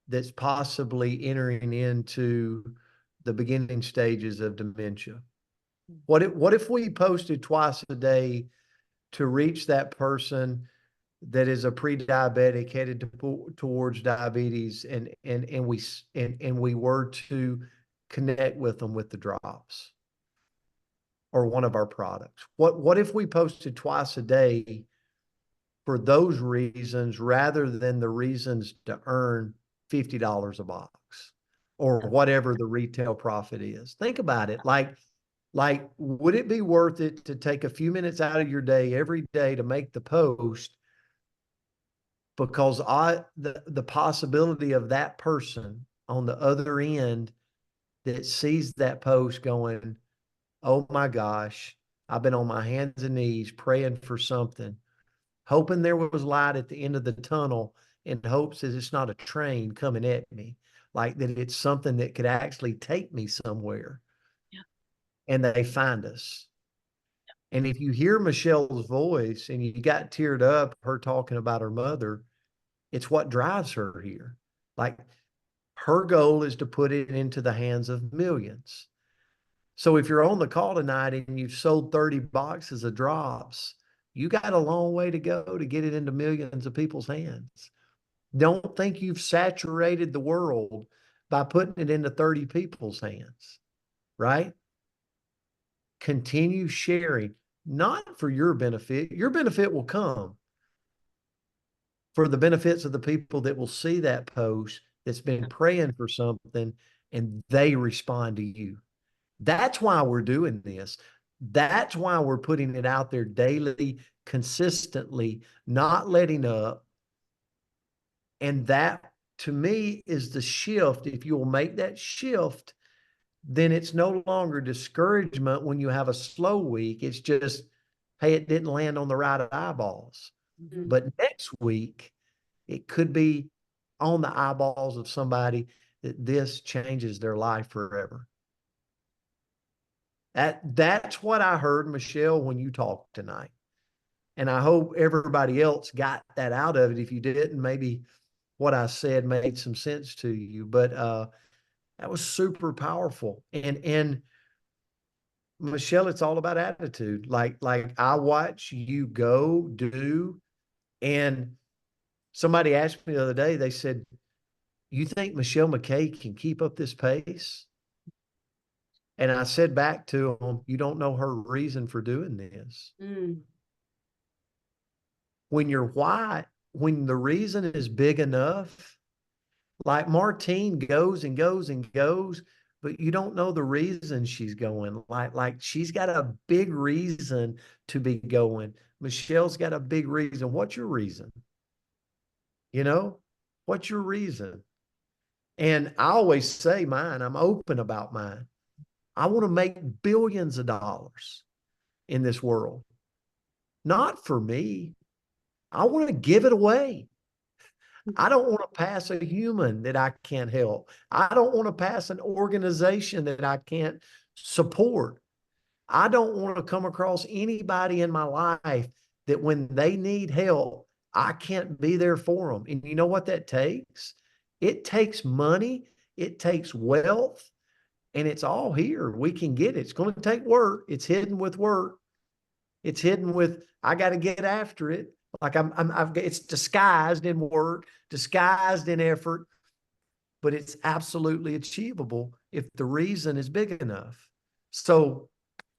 that's possibly entering into the beginning stages of dementia? What if we posted twice a day to reach that person that is a pre-diabetic headed towards diabetes, and we were to connect with them with the drops or one of our products? What if we posted twice a day for those reasons, rather than the reasons to earn $50 a box or whatever the retail profit is? Think about it. Like Like, would it be worth it to take a few minutes out of your day every day to make the post? Because the possibility of that person on the other end that sees that post going, oh my gosh, I've been on my hands and knees praying for something, hoping there was light at the end of the tunnel, in hopes that it's not a train coming at me, like that it's something that could actually take me somewhere. Yeah. And they find us. Yeah. And if you hear Michelle's voice and you got teared up, her talking about her mother, it's what drives her here. Like, her goal is to put it into the hands of millions. So if you're on the call tonight and you've sold 30 boxes of drops, you got a long way to go to get it into millions of people's hands. Don't think you've saturated the world by putting it into 30 people's hands, right? Continue sharing, not for your benefit. Your benefit will come for the benefits of the people that will see that post that's been praying for something and they respond to you. That's why we're doing this. That's why we're putting it out there daily, consistently, not letting up. And that, to me, is the shift. If you will make that shift, then it's no longer discouragement when you have a slow week. It's just, hey, it didn't land on the right eyeballs. Mhm. But next week, it could be on the eyeballs of somebody that this changes their life forever. That's what I heard, Michele, when you talked tonight. And I hope everybody else got that out of it. If you didn't, maybe what I said made some sense to you. But that was super powerful. And Michele, it's all about attitude. Like I watch you go do, and somebody asked me the other day, they said, you think Michele McCay can keep up this pace? And I said back to them, you don't know her reason for doing this. Mm. When your why, when the reason is big enough, like Martine goes and goes and goes, but you don't know the reason she's going. Like she's got a big reason to be going. Michelle's got a big reason. What's your reason? You know, what's your reason? And I always say mine, I'm open about mine. I want to make billions of dollars in this world. Not for me. I want to give it away. I don't want to pass a human that I can't help. I don't want to pass an organization that I can't support. I don't want to come across anybody in my life that when they need help, I can't be there for them. And you know what that takes? It takes money, it takes wealth, and it's all here. We can get it. It's going to take work. It's hidden with work. It's hidden with, I got to get after it. Like it's disguised in work, disguised in effort, but it's absolutely achievable if the reason is big enough. So,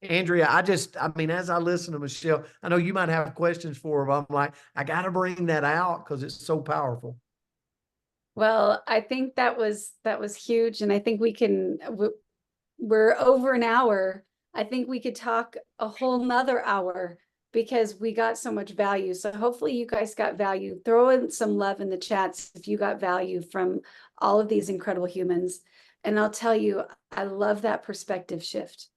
Andrea, I mean, as I listen to Michele, I know you might have questions for her, but I'm like, I got to bring that out because it's so powerful. Well, I think that was huge. And I think we're over an hour. I think we could talk a whole nother hour because we got so much value. So hopefully you guys got value. Throw in some love in the chats if you got value from all of these incredible humans. And I'll tell you, I love that perspective shift.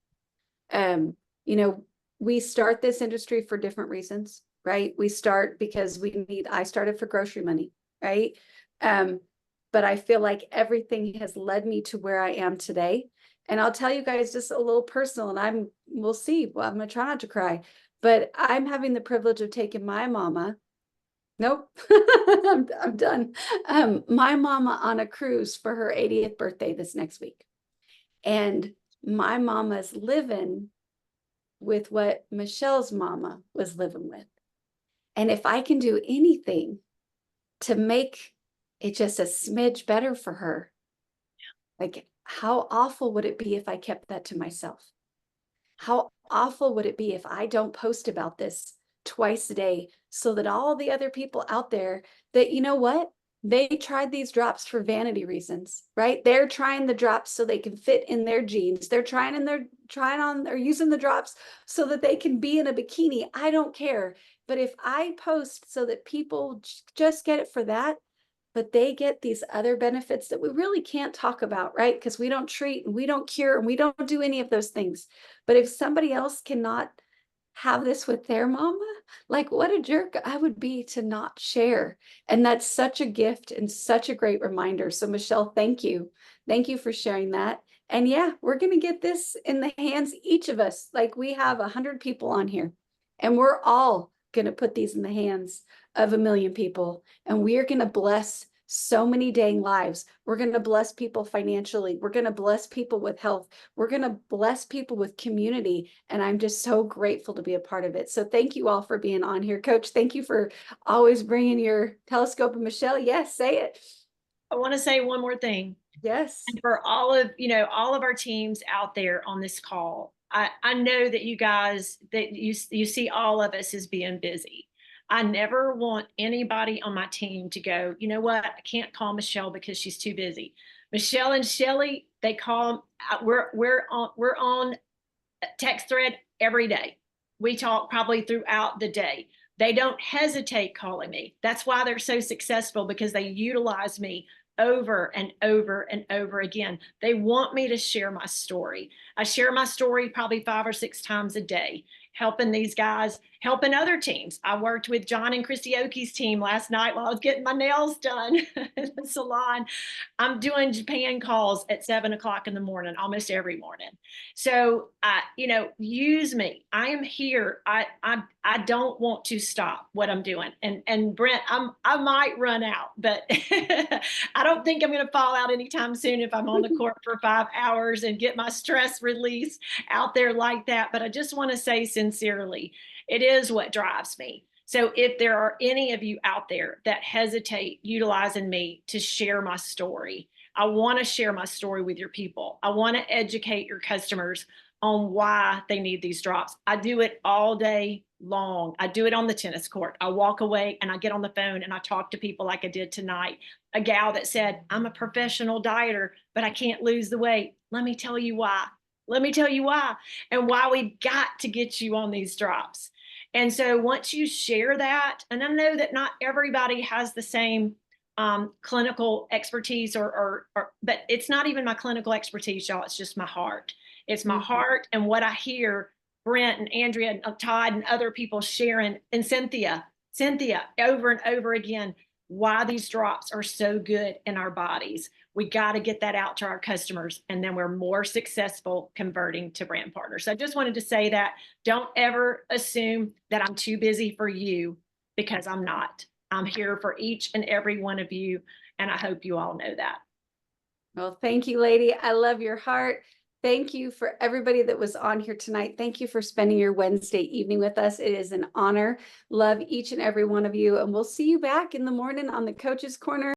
You know, we start this industry for different reasons, right? We start because I started for grocery money, right? But I feel like everything has led me to where I am today. And I'll tell you guys just a little personal, and we'll see. Well, I'm gonna try not to cry, but I'm having the privilege of taking my mama. Nope, I'm done. My mama on a cruise for her 80th birthday this next week. And my mama's living with what Michelle's mama was living with. And if I can do anything to make it just a smidge better for her, like, how awful would it be if I kept that to myself? How awful would it be if I don't post about this twice a day so that all the other people out there that, you know what, they tried these drops for vanity reasons, right? They're trying the drops so they can fit in their jeans. They're trying on or using the drops so that they can be in a bikini. I don't care. But if I post so that people just get it for that, but they get these other benefits that we really can't talk about, right? Because we don't treat and we don't cure and we don't do any of those things. But if somebody else cannot have this with their mama, like what a jerk I would be to not share. And that's such a gift and such a great reminder. So Michele, thank you. Thank you for sharing that. And yeah, we're going to get this in the hands, each of us, like we have 100 people on here, and we're all going to put these in the hands of 1 million people. And we are going to bless so many dang lives. We're going to bless people financially. We're going to bless people with health. We're going to bless people with community. And I'm just so grateful to be a part of it. So thank you all for being on here. Coach, thank you for always bringing your telescope. And Michele, yes, say it. I want to say one more thing. Yes. And for all of our teams out there on this call, I know that you guys, that you see all of us as being busy. I never want anybody on my team to go, you know what, I can't call Michele because she's too busy. Michele and Shelly, they call, we're on text thread every day. We talk probably throughout the day. They don't hesitate calling me. That's why they're so successful, because they utilize me over and over and over again. They want me to share my story. I share my story probably 5 or 6 times a day, helping these guys, helping other teams. I worked with John and Christy Oki's team last night while I was getting my nails done in the salon. I'm doing Japan calls at 7 o'clock in the morning, almost every morning. So, use me. I am here. I don't want to stop what I'm doing. And Brent, I might run out, but I don't think I'm going to fall out anytime soon if I'm on the court for 5 hours and get my stress release out there like that. But I just want to say sincerely, it is what drives me. So if there are any of you out there that hesitate utilizing me to share my story, I want to share my story with your people. I want to educate your customers on why they need these drops. I do it all day long. I do it on the tennis court. I walk away and I get on the phone and I talk to people like I did tonight. A gal that said, I'm a professional dieter, but I can't lose the weight. Let me tell you why. Let me tell you why, and why we've got to get you on these drops. And so once you share that, and I know that not everybody has the same clinical expertise but it's not even my clinical expertise, y'all. It's just my heart. It's my heart and what I hear Brent and Andrea and Todd and other people sharing, and Cynthia over and over again, why these drops are so good in our bodies. We got to get that out to our customers, and then we're more successful converting to brand partners. So I just wanted to say that. Don't ever assume that I'm too busy for you, because I'm not. I'm here for each and every one of you, and I hope you all know that. Well, thank you, lady. I love your heart. Thank you for everybody that was on here tonight. Thank you for spending your Wednesday evening with us. It is an honor. Love each and every one of you. And we'll see you back in the morning on the Coach's Corner.